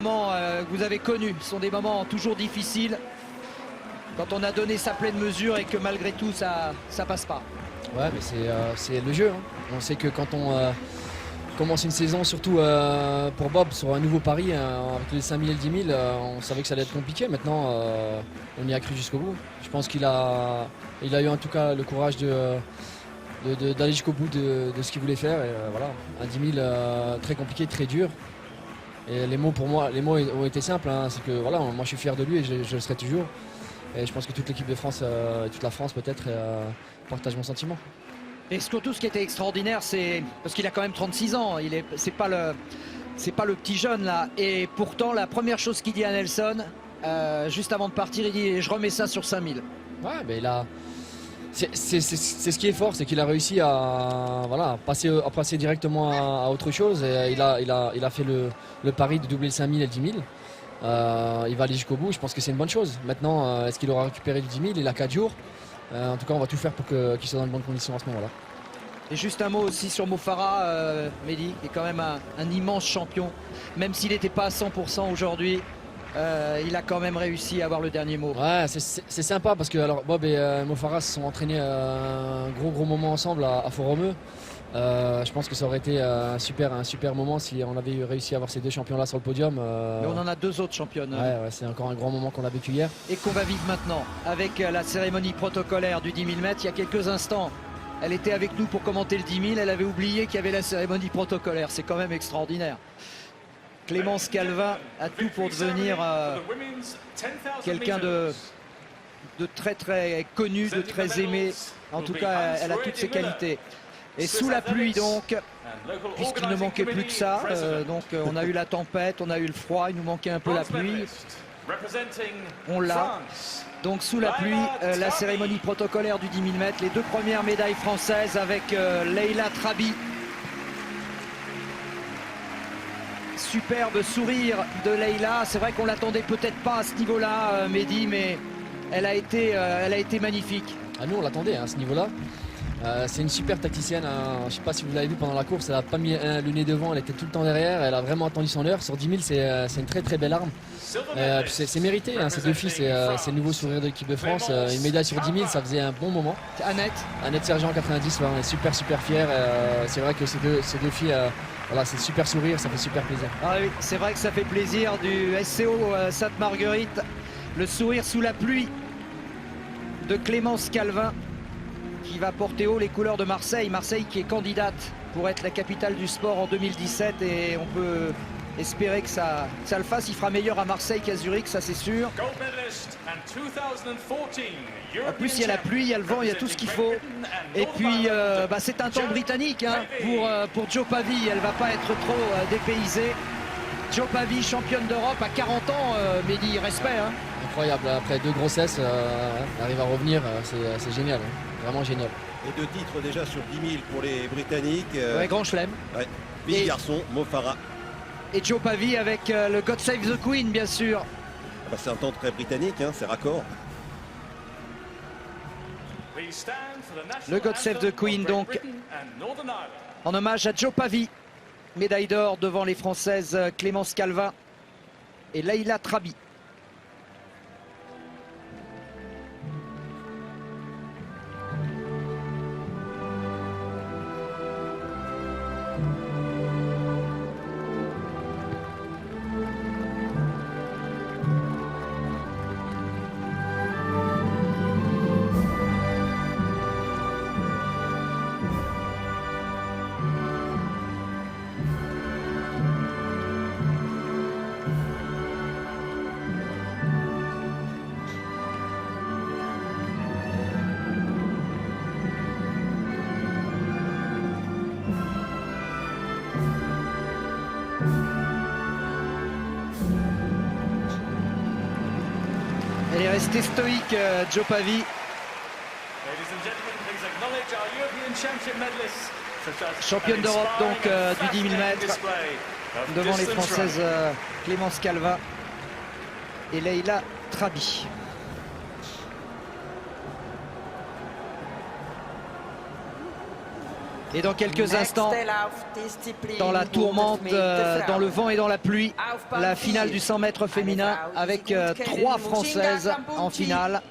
Que vous avez connus, ce sont des moments toujours difficiles quand on a donné sa pleine mesure et que malgré tout ça passe pas. Ouais, mais c'est le jeu, hein. On sait que quand on commence une saison, surtout pour Bob, sur un nouveau pari, avec les 5 000 et le 10 000, on savait que ça allait être compliqué. Maintenant, on y a cru jusqu'au bout. Je pense qu'il a eu en tout cas le courage d'aller jusqu'au bout de ce qu'il voulait faire. Et voilà, un 10 000 très compliqué, très dur. Et les mots pour moi, les mots ont été simples, hein. C'est que voilà, moi je suis fier de lui et je le serai toujours. Et je pense que toute l'équipe de France, toute la France peut-être, partage mon sentiment. Et surtout ce qui était extraordinaire, c'est parce qu'il a quand même 36 ans, c'est pas le petit jeune là. Et pourtant la première chose qu'il dit à Nelson, juste avant de partir, il dit je remets ça sur 5000. Ouais, mais là, c'est ce qui est fort, c'est qu'il a réussi à passer directement à autre chose. Et il a fait le pari de doubler le 5000 et le 10 000. Il va aller jusqu'au bout, je pense que c'est une bonne chose. Maintenant, est-ce qu'il aura récupéré le 10 000? Il a 4 jours. En tout cas, on va tout faire pour qu'il soit dans de bonnes conditions à ce moment-là. Et juste un mot aussi sur Mo Farah, Mehdi, qui est quand même un immense champion. Même s'il n'était pas à 100% aujourd'hui, il a quand même réussi à avoir le dernier mot. Ouais, c'est sympa parce que alors, Bob et Mo Farah se sont entraînés un gros moment ensemble à Fort-Romeu. Je pense que ça aurait été un super moment si on avait réussi à avoir ces deux champions-là sur le podium. Mais on en a deux autres championnes. Ouais, c'est encore un grand moment qu'on a vécu hier. Et qu'on va vivre maintenant avec la cérémonie protocolaire du 10 000 mètres. Il y a quelques instants, elle était avec nous pour commenter le 10 000. Elle avait oublié qu'il y avait la cérémonie protocolaire. C'est quand même extraordinaire. Clémence Calvin a tout pour devenir quelqu'un de très connu, de très aimé. En tout cas, elle a toutes ses qualités. Et sous la pluie donc, puisqu'il ne manquait plus que ça, donc on a eu la tempête, on a eu le froid, il nous manquait un peu la pluie. On l'a. Donc sous la pluie, la cérémonie protocolaire du 10 000 mètres, les deux premières médailles françaises avec Leïla Trabi. Superbe sourire de Leïla, c'est vrai qu'on l'attendait peut-être pas à ce niveau-là, Mehdi, mais elle a été magnifique. Ah, nous on l'attendait à ce niveau-là. C'est une super tacticienne, hein. Je ne sais pas si vous l'avez vu pendant la course, elle n'a pas mis le nez devant, elle était tout le temps derrière, elle a vraiment attendu son heure. Sur 10 000, c'est une très belle arme. C'est mérité, hein, ces deux filles, c'est le nouveau sourire de l'équipe de France. Une médaille sur 10 000, ça faisait un bon moment. Annette Sergent en 90, ouais, on est super fiers. C'est vrai que ces deux filles, voilà, c'est super sourire, ça fait super plaisir. Ah oui, c'est vrai que ça fait plaisir du SCO Sainte-Marguerite. Le sourire sous la pluie de Clémence Calvin, qui va porter haut les couleurs de Marseille. Marseille qui est candidate pour être la capitale du sport en 2017 et on peut espérer que ça le fasse. Il fera meilleur à Marseille qu'à Zurich, ça c'est sûr. En plus il y a la pluie, il y a le vent, il y a tout ce qu'il faut. Et puis c'est un temps britannique hein, pour Jo Pavi, elle va pas être trop dépaysée. Jo Pavi, championne d'Europe à 40 ans, Mehdi, respect. Hein. Incroyable, après 2 grossesses, elle arrive à revenir, c'est génial. Hein. Vraiment génial. Et 2 titres déjà sur 10 000 pour les Britanniques. Ouais, grand chelem. Ouais. Fille, garçon, Mo Farah. Et Jo Pavi avec le God Save the Queen, bien sûr. Bah, c'est un temps très britannique, hein, c'est raccord. Le God Save the Queen, donc, en hommage à Jo Pavi. Médaille d'or devant les Françaises Clémence Calvin et Leïla Trabi. Elle est restée stoïque, Jo Pavi. Championne d'Europe donc du 10 000 mètres devant les Françaises Clémence Calvin et Leïla Trabi. Et dans quelques instants, dans la tourmente, dans le vent et dans la pluie, la finale du 100 mètres féminin avec 3 Françaises en finale.